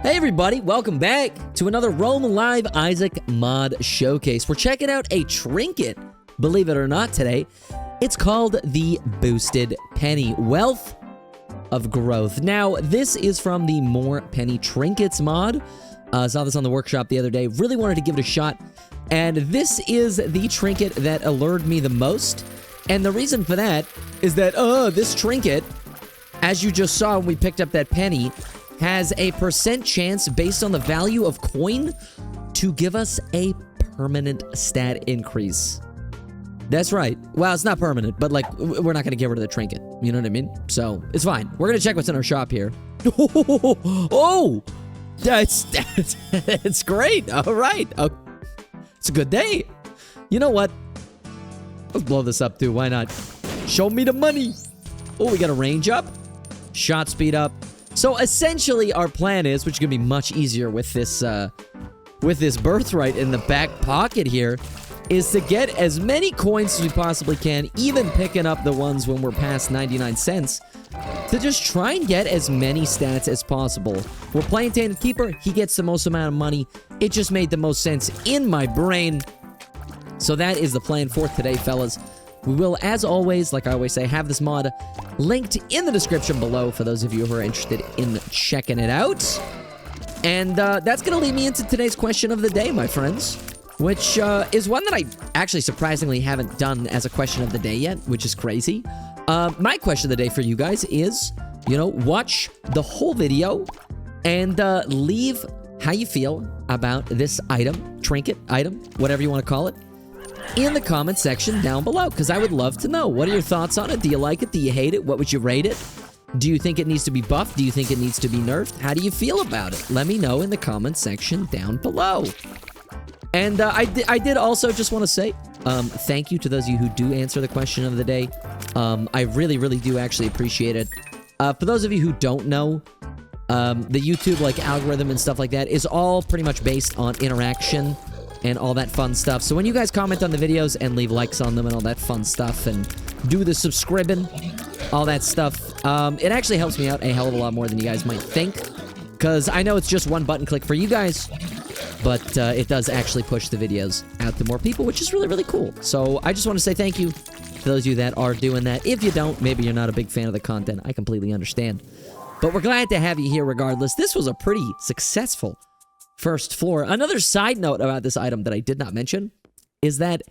Hey everybody, welcome back to another Roam Live Isaac mod showcase. We're checking out a trinket, believe it or not, today. It's called the Boosted Penny, Wealth of Growth. Now, this is from the More Penny Trinkets mod. Saw this on the workshop the other day, really wanted to give it a shot. And this is the trinket that allured me the most. And the reason for that is that, this trinket, as you just saw when we picked up that penny, has a % chance based on the value of coin to give us a permanent stat increase. That's right. Well, it's not permanent, but like, we're not going to get rid of the trinket. You know what I mean? So, it's fine. We're going to check what's in our shop here. Oh! That's great. All right. Oh, it's a good day. You know what? Let's blow this up too. Why not? Show me the money. Oh, we got a range up. Shot speed up. So essentially, our plan is, which is going to be much easier with this birthright in the back pocket here, is to get as many coins as we possibly can, even picking up the ones when we're past 99 cents, to just try and get as many stats as possible. We're playing Tainted Keeper. He gets the most amount of money. It just made the most sense in my brain. So that is the plan for today, fellas. We will, as always, like I always say, have this mod linked in the description below for those of you who are interested in checking it out. And that's going to lead me into today's question of the day, my friends, which is one that I actually surprisingly haven't done as a question of the day yet, which is crazy. My question of the day for you guys is, watch the whole video and leave how you feel about this item, trinket, item, whatever you want to call it, in the comment section down below, because I would love to know. What are your thoughts on it? Do you like it? Do you hate it? What would you rate it? Do you think it needs to be buffed? Do you think it needs to be nerfed? How do you feel about it? Let me know in the comment section down below. And I did also just want to say thank you to those of you who do answer the question of the day. I really, really do actually appreciate it. For those of you who don't know, the YouTube algorithm and stuff like that is all pretty much based on interaction and all that fun stuff. So when you guys comment on the videos and leave likes on them and all that fun stuff and do the subscribing, all that stuff, it actually helps me out a hell of a lot more than you guys might think. Because I know it's just one button click for you guys, but it does actually push the videos out to more people, which is really, really cool. So I just want to say thank you to those of you that are doing that. If you don't, maybe you're not a big fan of the content. I completely understand. But we're glad to have you here regardless. This was a pretty successful first floor. Another side note about this item that I did not mention is that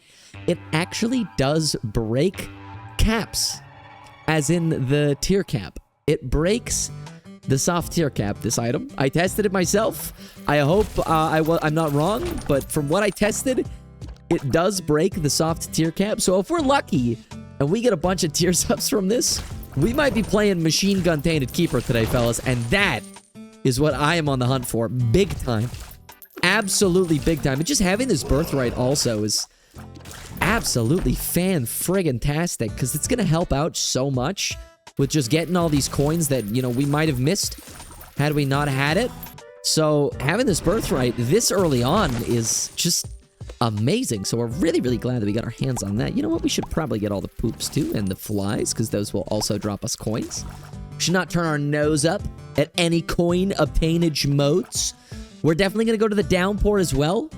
it actually does break caps, as in the tier cap. It breaks the soft tier cap, this item. I tested it myself. I hope I'm not wrong, but from what I tested, it does break the soft tier cap. So if we're lucky and we get a bunch of tier subs from this, we might be playing Machine Gun Tainted Keeper today, fellas, and that is what I am on the hunt for. Big time. Absolutely big time. And just having this birthright also is absolutely fan-friggin-tastic, because it's going to help out so much with just getting all these coins that, we might have missed had we not had it. So having this birthright this early on is just amazing. So we're really, really glad that we got our hands on that. You know what? We should probably get all the poops too, and the flies, because those will also drop us coins. We should not turn our nose up at any coin obtainage modes. We're definitely going to go to the downpour as well,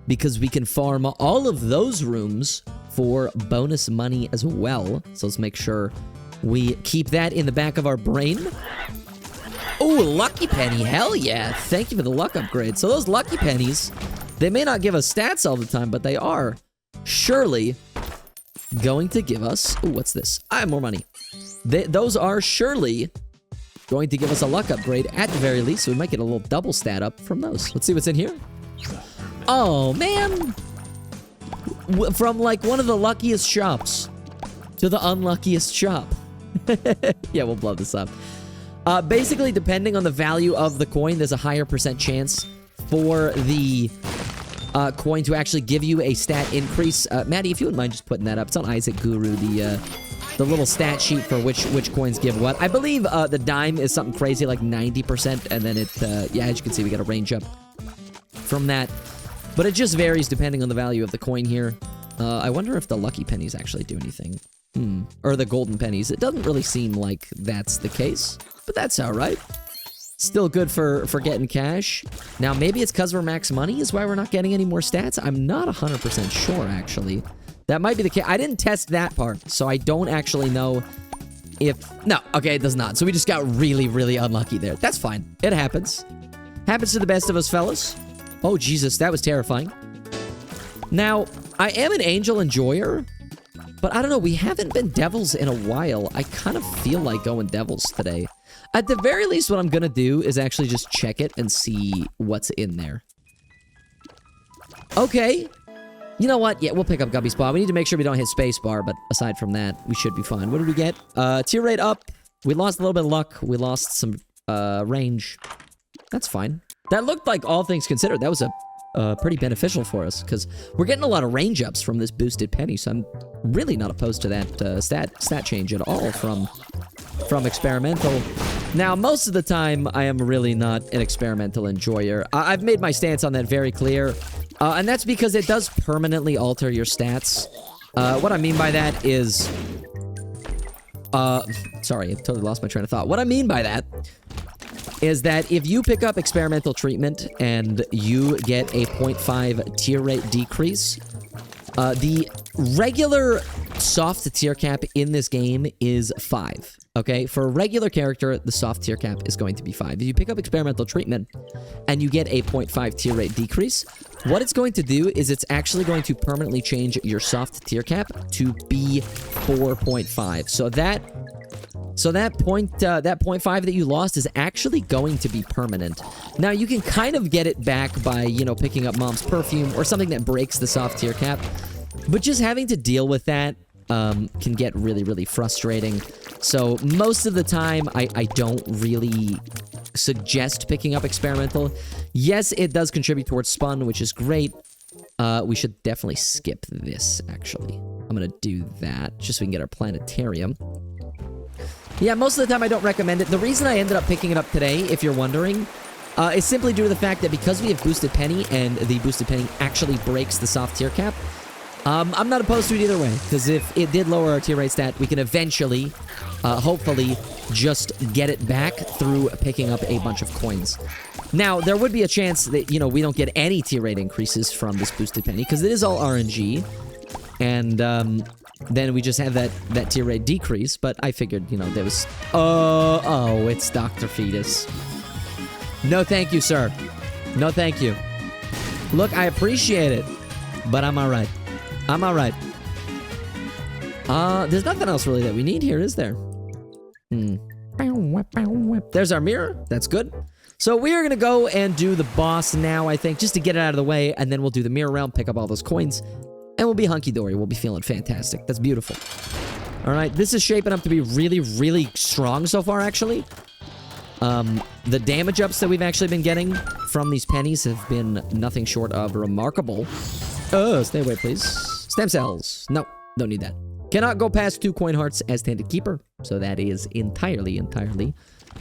because we can farm all of those rooms for bonus money as well. So let's make sure we keep that in the back of our brain. Oh, lucky penny. Hell yeah. Thank you for the luck upgrade. So those lucky pennies, they may not give us stats all the time, but they are surely going to give us... Oh, what's this? I have more money. Those are surely going to give us a luck upgrade at the very least, so we might get a little double stat up from those. Let's see what's in here. Oh, man. From, one of the luckiest shops to the unluckiest shop. Yeah, we'll blow this up. Basically, depending on the value of the coin, there's a higher % chance for the coin to actually give you a stat increase. Maddie, if you wouldn't mind just putting that up. It's on Isaac Guru, the little stat sheet for which coins give what. I believe the dime is something crazy like 90%, and then it, yeah, as you can see, we got a range up from that. But it just varies depending on the value of the coin here. I wonder if the lucky pennies actually do anything. Or the golden pennies. It doesn't really seem like that's the case, but that's all right. Still good for getting cash. Now, maybe it's because we're max money is why we're not getting any more stats. I'm not 100% sure, actually. That might be the case. I didn't test that part, so I don't actually know if... No, okay, it does not. So we just got really, really unlucky there. That's fine. It happens. Happens to the best of us, fellas. Oh, Jesus, that was terrifying. Now, I am an angel enjoyer, but I don't know. We haven't been devils in a while. I kind of feel like going devils today. At the very least, what I'm going to do is actually just check it and see what's in there. Okay. You know what? Yeah, we'll pick up Guppy's Paw. We need to make sure we don't hit spacebar, but aside from that, we should be fine. What did we get? Tier rate up. We lost a little bit of luck. We lost some range. That's fine. That looked like, all things considered, that was pretty beneficial for us, because we're getting a lot of range ups from this boosted penny, so I'm really not opposed to that stat change at all from experimental. Now, most of the time, I am really not an experimental enjoyer. I've made my stance on that very clear. And that's because it does permanently alter your stats. What I mean by that is... sorry, I totally lost my train of thought. What I mean by that is that if you pick up experimental treatment and you get a 0.5 tier rate decrease, the regular soft tier cap in this game is 5. Okay, for a regular character, the soft tier cap is going to be 5. If you pick up experimental treatment and you get a 0.5 tier rate decrease, what it's going to do is it's actually going to permanently change your soft tier cap to be 4.5. So that 0.5 that you lost is actually going to be permanent. Now, you can kind of get it back by, you know, picking up Mom's Perfume or something that breaks the soft tier cap. But just having to deal with that can get really, really frustrating. So most of the time, I don't really suggest picking up experimental. Yes, it does contribute towards spun, which is great. We should definitely skip this, actually. I'm gonna do that, just so we can get our planetarium. Yeah, most of the time I don't recommend it. The reason I ended up picking it up today, if you're wondering, is simply due to the fact that because we have boosted penny, and the boosted penny actually breaks the soft tier cap, I'm not opposed to it either way, because if it did lower our tier rate stat, we can eventually, hopefully, just get it back through picking up a bunch of coins. Now, there would be a chance that, you know, we don't get any tier rate increases from this boosted penny, because it is all RNG, and then we just have that tier rate decrease, but I figured, you know, there was... Oh, it's Dr. Fetus. No thank you, sir. No thank you. Look, I appreciate it, but I'm alright. I'm alright. There's nothing else really that we need here, is there? There's our mirror. That's good. So we are going to go and do the boss now, I think, just to get it out of the way, and then we'll do the mirror realm, pick up all those coins, and we'll be hunky-dory. We'll be feeling fantastic. That's beautiful. All right, this is shaping up to be really, really strong so far, actually. The damage ups that we've actually been getting from these pennies have been nothing short of remarkable. Stay away, please. Stem cells. No, don't need that. Cannot go past 2 coin hearts as Tainted Keeper, so that is entirely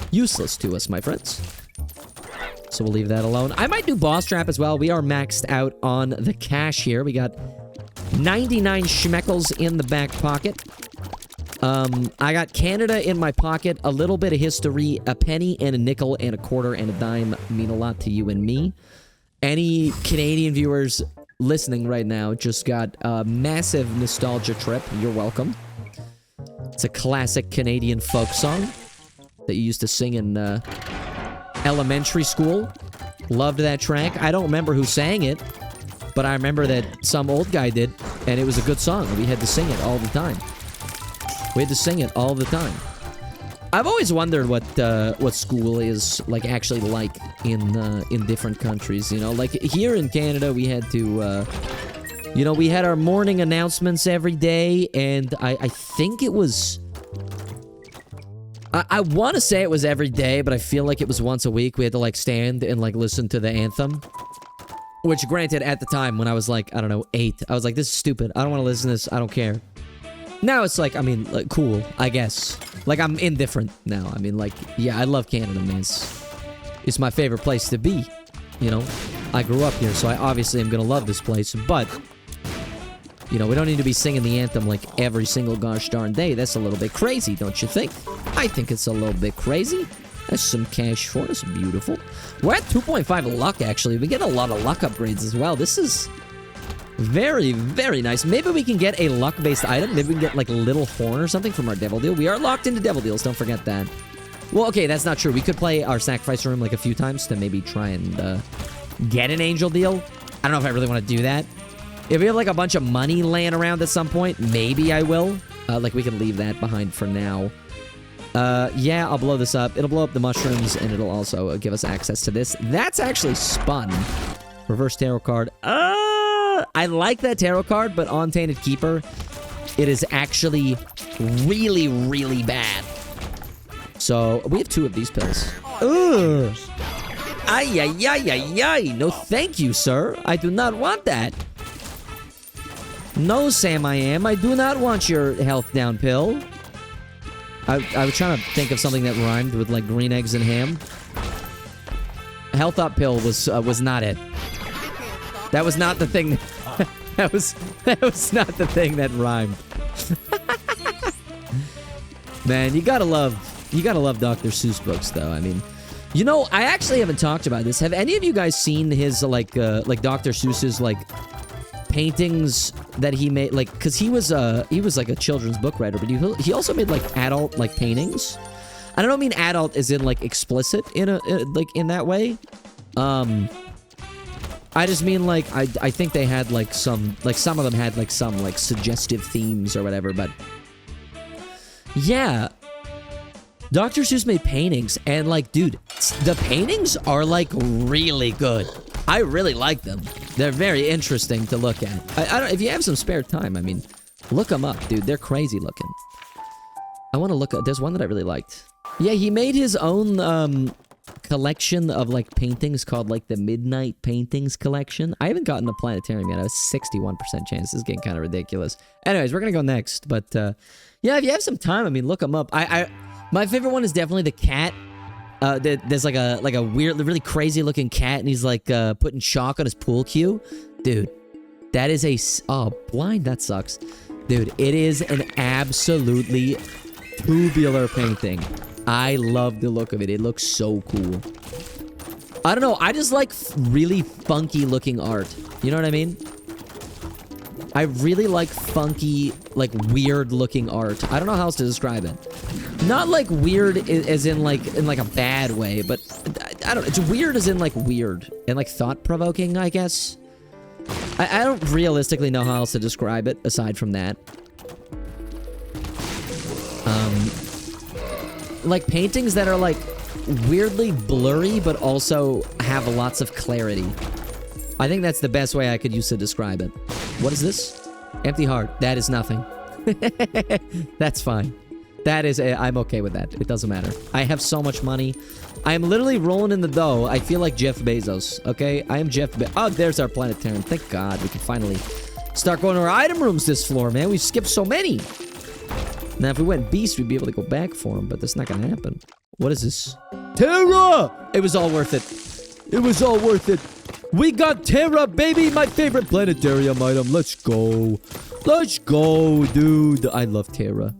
useless to us, my friends. So we'll leave that alone. I might do Boss Trap as well. We are maxed out on the cash here. We got 99 schmeckles in the back pocket. I got Canada in my pocket, a little bit of history, a penny and a nickel and a quarter and a dime mean a lot to you and me. Any Canadian viewers listening right now just got a massive nostalgia trip. You're welcome. It's a classic Canadian folk song that you used to sing in elementary school. Loved that track. I don't remember who sang it, but I remember that some old guy did, and it was a good song. We had to sing it all the time. We had to sing it all the time. I've always wondered what school is like actually like in different countries. You know, like here in Canada, we had to, you know, we had our morning announcements every day, and I think it was. I want to say it was every day, but I feel like it was once a week. We had to like stand and like listen to the anthem. Which, granted, at the time when I was like, I don't know, 8, I was like, this is stupid. I don't want to listen to this. I don't care. Now it's like, I mean, like, cool, I guess. Like, I'm indifferent now. I mean, like, yeah, I love Canada, man. It's my favorite place to be, you know? I grew up here, so I obviously am gonna love this place, but, you know, we don't need to be singing the anthem, like, every single gosh darn day. That's a little bit crazy, don't you think? I think it's a little bit crazy. That's some cash for us. Beautiful. We're at 2.5 luck, actually. We get a lot of luck upgrades as well. This is very, very nice. Maybe we can get a luck-based item. Maybe we can get, like, a little horn or something from our devil deal. We are locked into devil deals. Don't forget that. Well, okay, that's not true. We could play our sacrifice room, like, a few times to maybe try and get an angel deal. I don't know if I really want to do that. If we have, like, a bunch of money laying around at some point, maybe I will. Like, we can leave that behind for now. Yeah, I'll blow this up. It'll blow up the mushrooms, and it'll also give us access to this. That's actually spun. Reverse tarot card. I like that tarot card, but on Tainted Keeper, it is actually really, really bad. So, we have 2 of these pills. Ugh. Ay, ay, ay, ay, ay. No, thank you, sir. I do not want that. No, Sam, I do not want your health down pill. I was trying to think of something that rhymed with, like, green eggs and ham. Health up pill was not it. That was not the thing. That was not the thing that rhymed. Man, you gotta love Dr. Seuss books, though. I mean, you know, I actually haven't talked about this. Have any of you guys seen his like Dr. Seuss's like paintings that he made? Like, cause he was like a children's book writer, but he also made like adult like paintings. I don't mean adult as in like explicit in in that way. I just mean like I think they had like some of them had like some like suggestive themes or whatever, but yeah. Dr. Seuss made paintings, and like, dude, the paintings are like really good. I really like them. They're very interesting to look at. I don't, if you have some spare time, I mean, look them up, dude. They're crazy looking. I want to look at, there's one that I really liked. Yeah, he made his own collection of like paintings called like the Midnight Paintings Collection. I haven't gotten the planetarium yet. I was 61% chance. This is getting kind of ridiculous. Anyways, we're gonna go next, but yeah, if you have some time, I mean, look them up. My favorite one is definitely the cat. There's like a weird, really crazy looking cat, and he's like putting chalk on his pool cue. Dude, that is a blind. That sucks, dude. It is an absolutely tubular painting. I love the look of it. It looks so cool. I don't know. I just like really funky looking art. You know what I mean? I really like funky, like weird looking art. I don't know how else to describe it. Not like weird as in like a bad way, but I don't know. It's weird as in like weird and like thought provoking, I guess. I don't realistically know how else to describe it aside from that. Like paintings that are like weirdly blurry but also have lots of clarity. I think that's the best way I could use to describe it. What is this? Empty heart. That is nothing. That's fine. That is I'm okay with that. It doesn't matter. I have so much money. I am literally rolling in the dough. I feel like Jeff Bezos, okay? I am Jeff Bezos. Oh, there's our planetarium. Thank God we can finally start going to our item rooms this floor, man. We've skipped so many. Now, if we went beast, we'd be able to go back for them, but that's not gonna happen. What is this? Terra! It was all worth it. It was all worth it. We got Terra, baby! My favorite planetarium item. Let's go. Let's go, dude. I love Terra.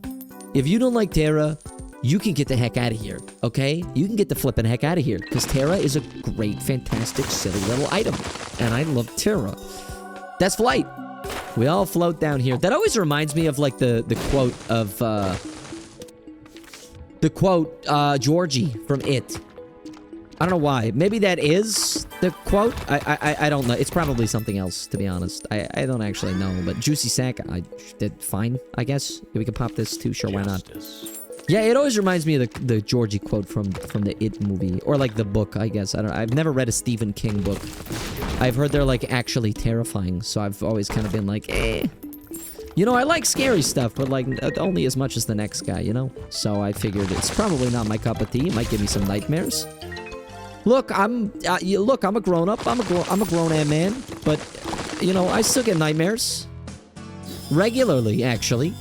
If you don't like Terra, you can get the heck out of here, okay? You can get the flipping heck out of here, because Terra is a great, fantastic, silly little item. And I love Terra. That's flight. We all float down here. That always reminds me of, like, the quote of, Georgie from It. I don't know why. Maybe that is the quote. I don't know. It's probably something else, to be honest. I don't actually know. But Juicy Sack, I did fine, I guess. We can pop this too. Sure, why not? Yeah, it always reminds me of the Georgie quote from the It movie. Or like the book, I guess. I've never read a Stephen King book. I've heard they're like actually terrifying. So I've always kind of been like, eh. You know, I like scary stuff, but like only as much as the next guy, you know? So I figured it's probably not my cup of tea. It might give me some nightmares. Look, I'm a grown-up. I'm a grown-ass man. But, you know, I still get nightmares. Regularly, actually.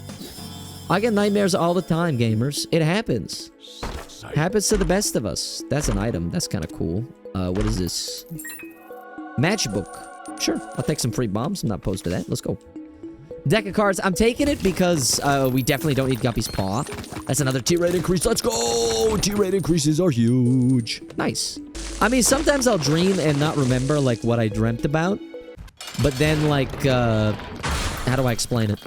I get nightmares all the time, gamers. It happens. Happens to the best of us. That's an item. That's kind of cool. What is this? Matchbook. Sure, I'll take some free bombs. I'm not opposed to that. Let's go. Deck of cards. I'm taking it because we definitely don't need Guppy's Paw. That's another tier rate increase. Let's go! Tier rate increases are huge. Nice. I mean, sometimes I'll dream and not remember, like, what I dreamt about. But then, like, how do I explain it?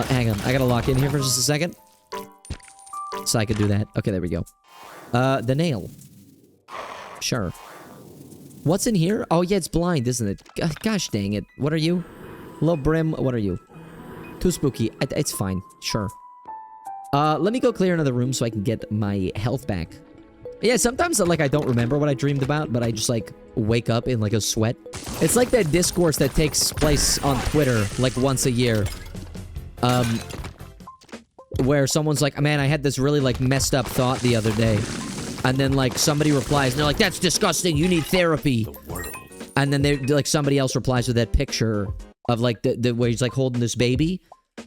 Hang on. I gotta lock in here for just a second. So I could do that. Okay, there we go. The nail. Sure. What's in here? Oh, yeah, it's blind, isn't it? Gosh dang it. What are you? Low brim, what are you? Too spooky. It's fine. Sure. Let me go clear another room so I can get my health back. Yeah, sometimes, like, I don't remember what I dreamed about, but I just, like, wake up in, like, a sweat. It's like that discourse that takes place on Twitter, like, once a year. Where someone's like, man, I had this really, like, messed up thought the other day. And then, like, somebody replies, and they're like, that's disgusting, you need therapy. And then, like, somebody else replies with that picture of, like, the where he's, like, holding this baby.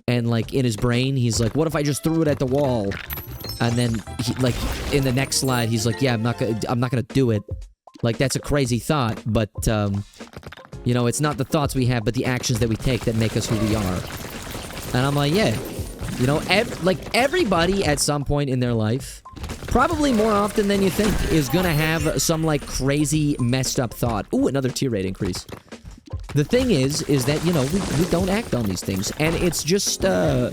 And, like, in his brain, he's like, what if I just threw it at the wall? And then, he, like, in the next slide, he's like, yeah, I'm not gonna do it. Like, that's a crazy thought, but, you know, it's not the thoughts we have, but the actions that we take that make us who we are. And I'm like, yeah. You know, like, everybody at some point in their life, probably more often than you think, is gonna have some, like, crazy, messed up thought. Ooh, another tier rate increase. The thing is that, you know, we don't act on these things. And it's just, I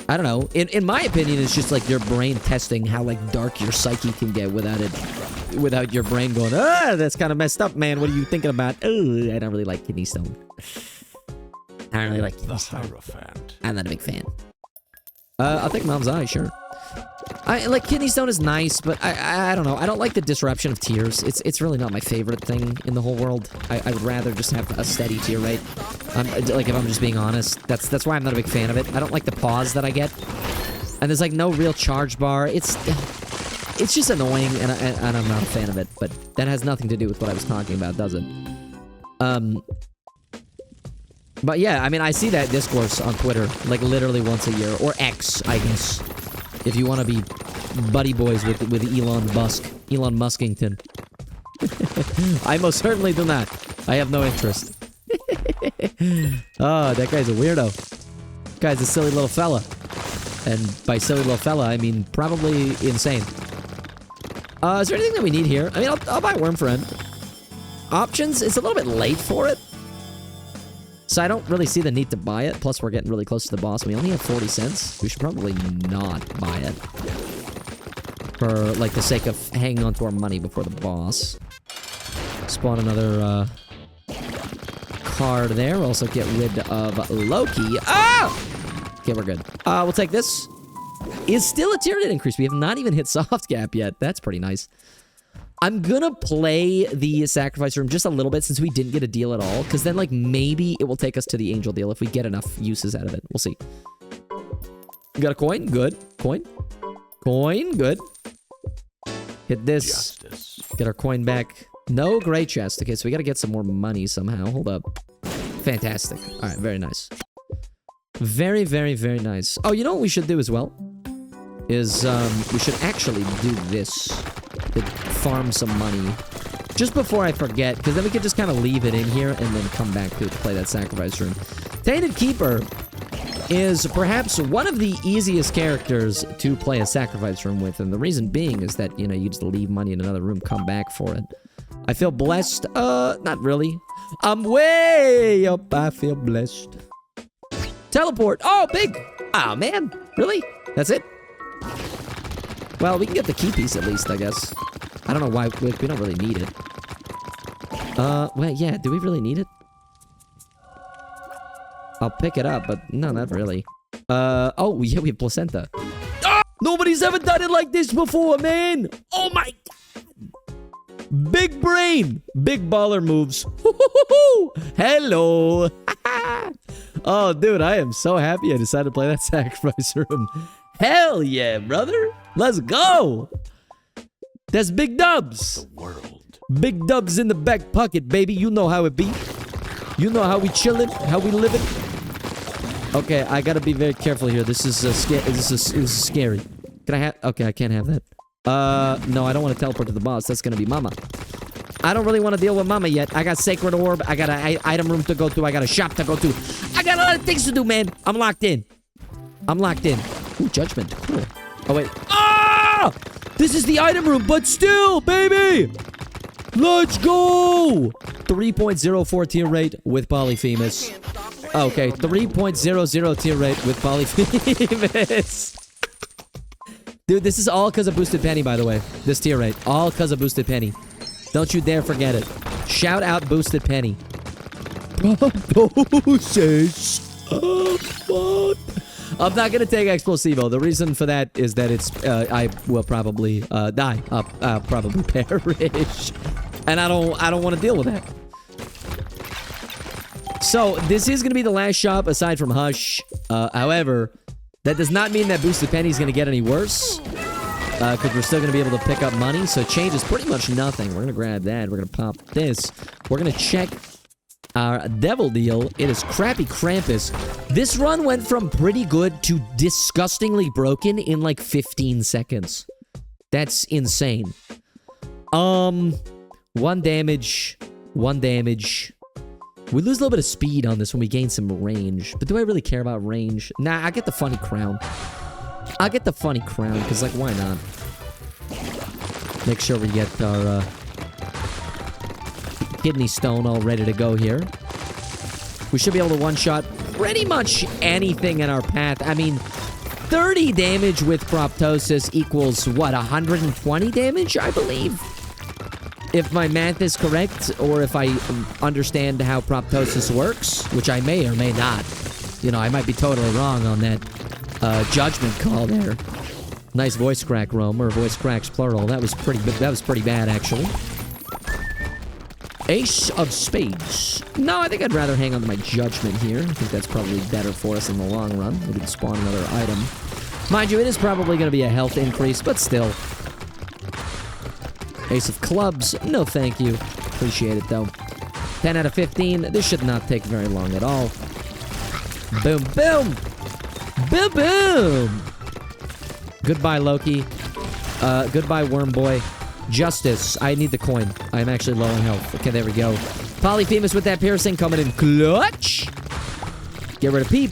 don't know. In my opinion, it's just, like, your brain testing how, like, dark your psyche can get without your brain going, that's kind of messed up, man. What are you thinking about? Oh, I don't really like kidney stone. I don't really like kidney stone. I'm not a big fan. I'll take Mom's Eye, sure. I like kidney stone is nice, but I don't know. I don't like the disruption of tiers. It's really not my favorite thing in the whole world. I would rather just have a steady tier rate. Like, if I'm just being honest, that's why I'm not a big fan of it. I don't like the pause that I get, and there's like no real charge bar. It's just annoying, and I'm not a fan of it. But that has nothing to do with what I was talking about, does it? But yeah, I mean, I see that discourse on Twitter like literally once a year, or X, I guess. If you want to be buddy boys with Elon Muskington. I most certainly do not. I have no interest. Oh, that guy's a weirdo. Guy's a silly little fella. And by silly little fella, I mean probably insane. Is there anything that we need here? I mean, I'll buy Worm Friend. Options? It's a little bit late for it. So I don't really see the need to buy it. Plus, we're getting really close to the boss. We only have 40 cents. We should probably not buy it. For, like, the sake of hanging on to our money before the boss. Spawn another, card there. We'll also get rid of Loki. Ah! Okay, we're good. We'll take this. Is still a tier rate increase. We have not even hit soft cap yet. That's pretty nice. I'm gonna play the sacrifice room just a little bit since we didn't get a deal at all. Because then, like, maybe it will take us to the angel deal if we get enough uses out of it. We'll see. We got a coin. Good. Coin. Coin. Good. Hit this. Justice. Get our coin back. No gray chest. Okay, so we gotta get some more money somehow. Hold up. Fantastic. Alright, very nice. Very, very, very nice. Oh, you know what we should do as well? Is, we should actually do this. Farm some money. Just before I forget, because then we could just kind of leave it in here and then come back to play that sacrifice room. Tainted Keeper is perhaps one of the easiest characters to play a sacrifice room with, and the reason being is that, you know, you just leave money in another room, come back for it. I feel blessed. Not really. I'm way up. I feel blessed. Teleport. Oh, big. Oh, man. Really? That's it? Well, we can get the key piece at least, I guess. I don't know why. We don't really need it. Well, yeah. Do we really need it? I'll pick it up, but no, not really. Oh, yeah, we have placenta. Oh, nobody's ever done it like this before, man. Oh, my God. Big brain. Big baller moves. Hello. Oh, dude, I am so happy I decided to play that sacrifice room. Hell yeah, brother. Let's go. That's big dubs. The world. Big dubs in the back pocket, baby. You know how it be. You know how we chillin', how we living. Okay, I gotta be very careful here. This is this is scary. Can I have? Okay, I can't have that. No, I don't want to teleport to the boss. That's gonna be Mama. I don't really want to deal with Mama yet. I got Sacred Orb. I got an item room to go to. I got a shop to go to. I got a lot of things to do, man. I'm locked in. I'm locked in. Ooh. judgment. Cool. Oh, wait. Ah! This is the item room, but still, baby! Let's go! 3.04 tier rate with Polyphemus. Okay, 3.00 tier rate with Polyphemus. Dude, this is all because of Boosted Penny, by the way. This tier rate. All because of Boosted Penny. Don't you dare forget it. Shout out Boosted Penny. Proptosis. Oh, fuck. I'm not gonna take Explosivo. The reason for that is that it's, I will probably, die. I'll probably perish. And I don't want to deal with that. So, this is gonna be the last shop aside from Hush. However, that does not mean that Boosted Penny is gonna get any worse. Because we're still gonna be able to pick up money. So, change is pretty much nothing. We're gonna grab that. We're gonna pop this. We're gonna check our devil deal. It is Crappy Krampus. This run went from pretty good to disgustingly broken in like 15 seconds. That's insane. 1 damage. 1 damage. We lose a little bit of speed on this when we gain some range. But do I really care about range? Nah, I get the funny crown. I'll get the funny crown, because, like, why not? Make sure we get our, kidney stone all ready to go here. We should be able to one-shot pretty much anything in our path. I mean, 30 damage with Proptosis equals, what, 120 damage, I believe? If my math is correct, or if I understand how Proptosis works, which I may or may not. You know, I might be totally wrong on that judgment call there. Nice voice crack, Rome, or voice cracks plural. That was pretty bad, actually. Ace of Spades. No, I think I'd rather hang on to my judgment here. I think that's probably better for us in the long run. We can spawn another item. Mind you, it is probably going to be a health increase, but still. Ace of Clubs. No, thank you. Appreciate it, though. 10 out of 15. This should not take very long at all. Boom, boom. Boom, boom. Goodbye, Loki. Goodbye, Worm Boy. Justice. I need the coin. I'm actually low on health. Okay, there we go. Polyphemus with that piercing coming in clutch. Get rid of Peep.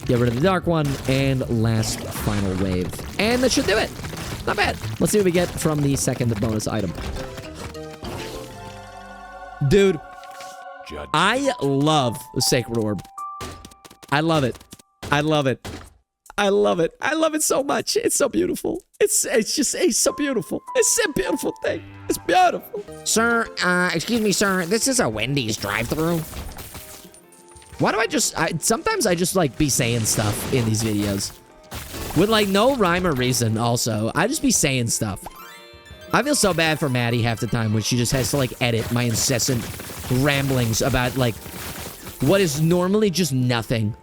Get rid of the Dark One. And last final wave. And that should do it. Not bad. Let's see what we get from the second bonus item. Dude. I love the Sacred Orb. I love it. I love it. I love it. I love it so much. It's so beautiful. It's so beautiful. It's a beautiful thing. It's beautiful. Sir, excuse me, sir. This is a Wendy's drive-thru. Why do sometimes I just like be saying stuff in these videos. With like no rhyme or reason also. I just be saying stuff. I feel so bad for Maddie half the time when she just has to like edit my incessant ramblings about like what is normally just nothing.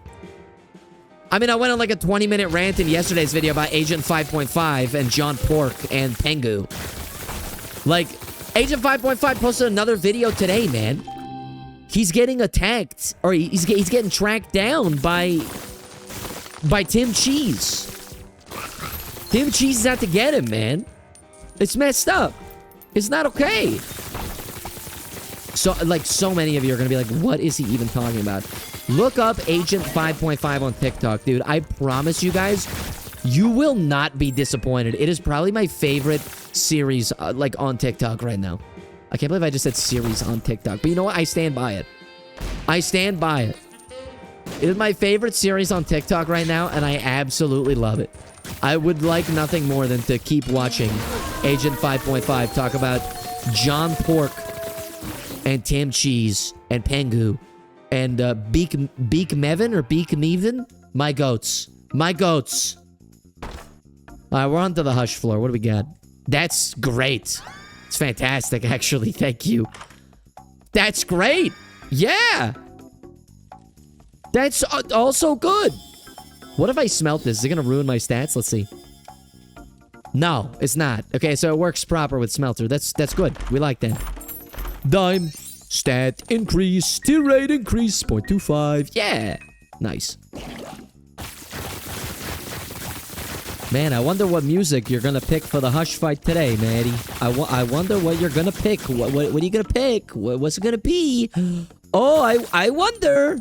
I mean, I went on like a 20-minute rant in yesterday's video about Agent 5.5 and John Pork and Pengu. Like, Agent 5.5 posted another video today, man. He's getting attacked, or he's getting tracked down by Tim Cheese. Tim Cheese is out to get him, man. It's messed up. It's not okay. So, like, so many of you are going to be like, what is he even talking about? Look up Agent 5.5 on TikTok, dude. I promise you guys, you will not be disappointed. It is probably my favorite series, like, on TikTok right now. I can't believe I just said series on TikTok. But you know what? I stand by it. I stand by it. It is my favorite series on TikTok right now, and I absolutely love it. I would like nothing more than to keep watching Agent 5.5 talk about John Pork and Tim Cheese and Pengu. And Beak Mevin or Beak Meven? My goats. My goats. Alright, we're on to the Hush floor. What do we got? That's great. It's fantastic, actually. Thank you. That's great. Yeah. That's also good. What if I smelt this? Is it going to ruin my stats? Let's see. No, it's not. Okay, so it works proper with smelter. That's good. We like that. Dime. Stat increase, tier rate increase, 0.25. Yeah, nice. Man, I wonder what music you're gonna pick for the Hush fight today, Maddie. I wonder what you're gonna pick. What are you gonna pick? What's it gonna be? Oh, I wonder.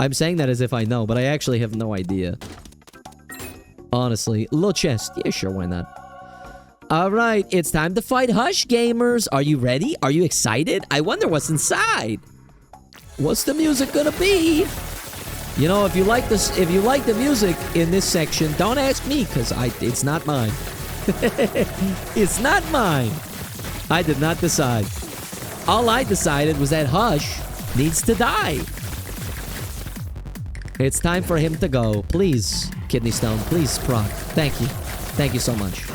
I'm saying that as if I know, but I actually have no idea. Honestly. Little chest. Yeah, sure, why not? Alright, it's time to fight Hush, gamers. Are you ready? Are you excited? I wonder what's inside. What's the music gonna be? You know, if you like this, if you like the music in this section, don't ask me, because it's not mine. It's not mine. I did not decide. All I decided was that Hush needs to die. It's time for him to go. Please, Kidney Stone. Please, proc. Thank you. Thank you so much.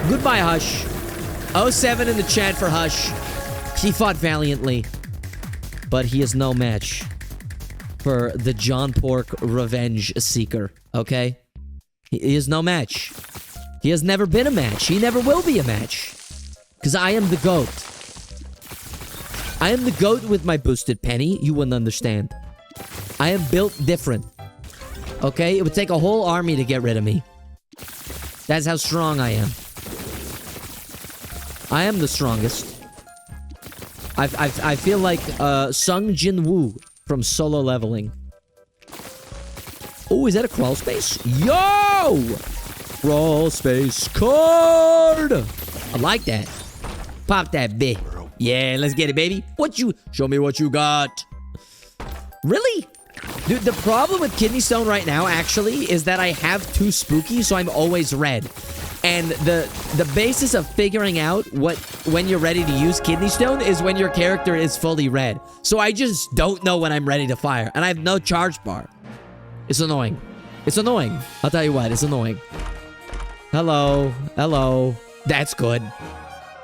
Goodbye, Hush. 07 in the chat for Hush. He fought valiantly, but he is no match for the John Pork Revenge Seeker, okay? He is no match. He has never been a match. He never will be a match. Because I am the GOAT. I am the GOAT with my boosted penny. You wouldn't understand. I am built different. Okay? It would take a whole army to get rid of me. That's how strong I am. I am the strongest. I feel like Sung Jin Woo from Solo Leveling. Oh, is that a crawl space? Yo! Crawl space card! I like that. Pop that bit. Yeah, let's get it, baby. What you... Show me what you got. Really? Dude, the problem with Kidney Stone right now, actually, is that I have 2 spooky, so I'm always red. And the basis of figuring out when you're ready to use Kidney Stone is when your character is fully red. So I just don't know when I'm ready to fire. And I have no charge bar. It's annoying. It's annoying. I'll tell you what, it's annoying. Hello. Hello. That's good.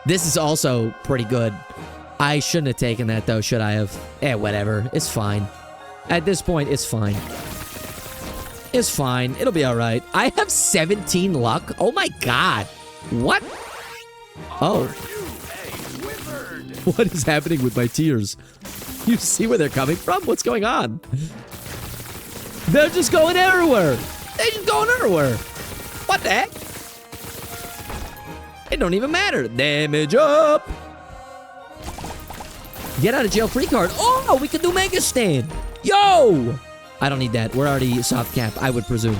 This is also pretty good. I shouldn't have taken that, though, should I have? Eh, whatever. It's fine. At this point, it's fine. It's fine. It'll be alright. I have 17 luck? Oh my god. What? Oh. What is happening with my tears? You see where they're coming from? What's going on? They're just going everywhere. They're just going everywhere. What the heck? It don't even matter. Damage up. Get out of jail free card. Oh, we can do Mega Stand. Yo! I don't need that. We're already soft cap, I would presume.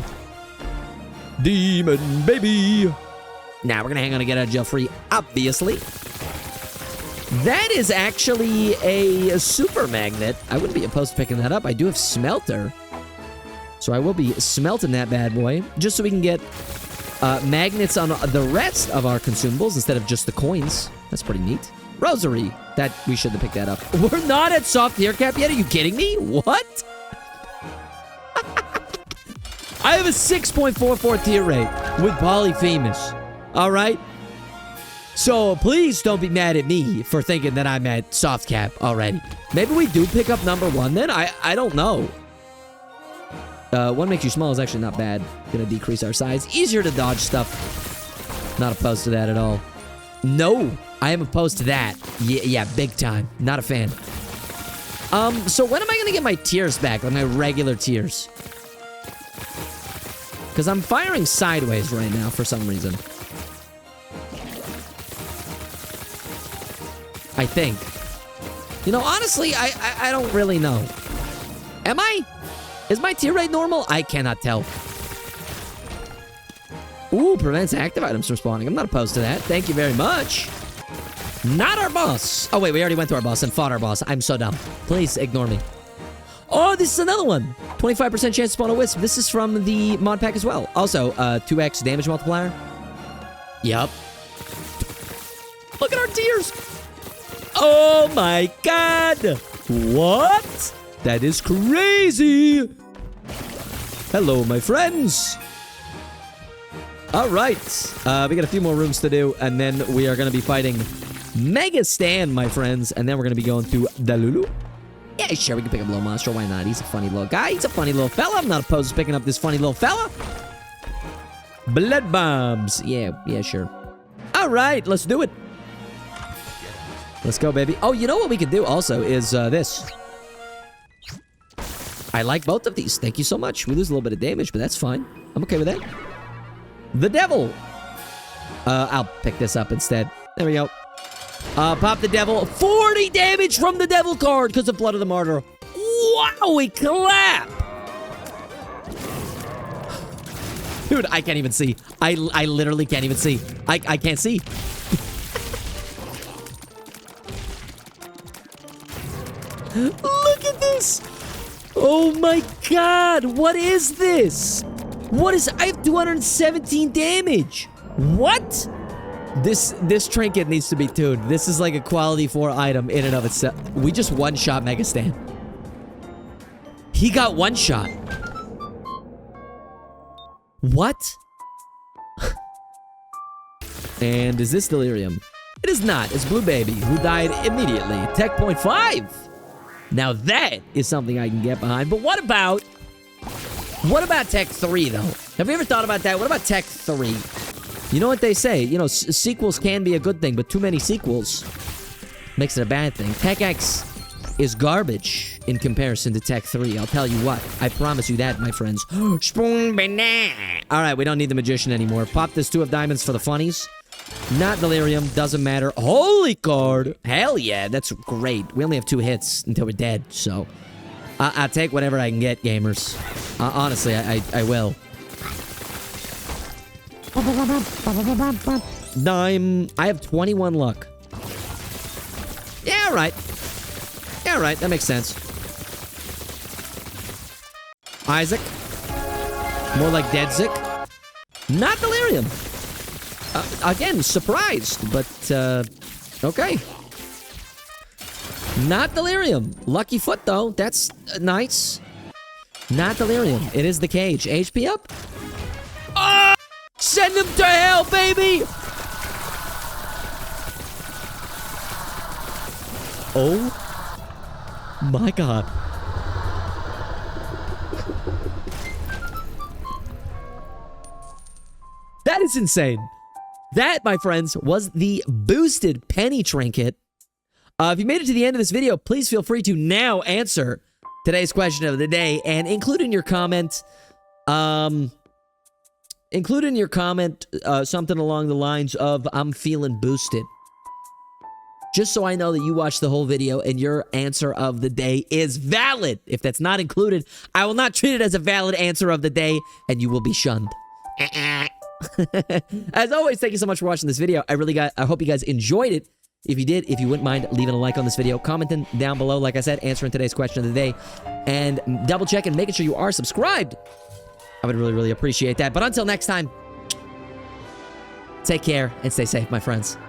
Demon baby. Now we're gonna hang on to get out of jail free, obviously. That is actually a super magnet. I wouldn't be opposed to picking that up. I do have smelter. So I will be smelting that bad boy, just so we can get magnets on the rest of our consumables instead of just the coins. That's pretty neat. Rosary. That, we should have picked that up. We're not at soft tier cap yet? Are you kidding me? What? I have a 6.44 tier rate with Polyphemus. Alright? So please don't be mad at me for thinking that I'm at soft cap already. Maybe we do pick up number 1 then? I don't know. 1 makes you small is actually not bad. Gonna decrease our size. Easier to dodge stuff. Not opposed to that at all. No, I am opposed to that. Yeah, big time. Not a fan. So when am I gonna get my tiers back? Like my regular tiers? Because I'm firing sideways right now for some reason. I think. You know, honestly, I don't really know. Am I? Is my tier rate normal? I cannot tell. Ooh, prevents active items from spawning. I'm not opposed to that. Thank you very much. Not our boss. Oh, wait, we already went to our boss and fought our boss. I'm so dumb. Please ignore me. Oh, this is another one. 25% chance to spawn a wisp. This is from the mod pack as well. Also, 2x damage multiplier. Yup. Look at our tiers. Oh my god. What? That is crazy. Hello, my friends. All right. We got a few more rooms to do, and then we are going to be fighting Mega Stan, my friends, and then we're going to be going to Dalulu. Yeah, sure, we can pick up Little Monster. Why not? He's a funny little guy. He's a funny little fella. I'm not opposed to picking up this funny little fella. Blood bombs. Yeah, sure. All right, let's do it. Let's go, baby. Oh, you know what we could do also is this. I like both of these. Thank you so much. We lose a little bit of damage, but that's fine. I'm okay with that. The Devil. I'll pick this up instead. There we go. Pop the Devil. 40 damage from the Devil card because of Blood of the Martyr. Wow, we clap. Dude, I can't even see. I literally can't even see. I can't see. Look at this. Oh my god. What is this? What is... I have 217 damage. What? This trinket needs to be tuned. This is like a quality 4 item in and of itself. We just one-shot Mega Stan. He got one shot. What? And is this Delirium? It is not. It's Blue Baby, who died immediately. Tech point 5. Now that is something I can get behind. But what about Tech 3, though? Have you ever thought about that? What about Tech 3? You know what they say? You know, sequels can be a good thing, but too many sequels makes it a bad thing. Tech X is garbage in comparison to Tech 3. I'll tell you what. I promise you that, my friends. Spoon banana. All right, we don't need the Magician anymore. Pop this 2 of diamonds for the funnies. Not Delirium. Doesn't matter. Holy card. Hell yeah. That's great. We only have 2 hits until we're dead, so... I'll take whatever I can get, gamers. Honestly, I will. Dime. I have 21 luck. Yeah, all right. Yeah, all right. That makes sense. Isaac. More like Deadzik. Not Delirium. Again, surprised, but, okay. Not Delirium. Lucky Foot, though. That's nice. Not Delirium. It is the cage. HP up? Oh! Send him to hell, baby! Oh my god. That is insane. That, my friends, was the boosted penny trinket. If you made it to the end of this video, please feel free to now answer today's question of the day and include in your comment, something along the lines of, I'm feeling boosted. Just so I know that you watched the whole video and your answer of the day is valid. If that's not included, I will not treat it as a valid answer of the day and you will be shunned. As always, thank you so much for watching this video. I hope you guys enjoyed it. If you did, if you wouldn't mind leaving a like on this video, commenting down below, like I said, answering today's question of the day, and double check and making sure you are subscribed. I would really, really appreciate that. But until next time, take care and stay safe, my friends.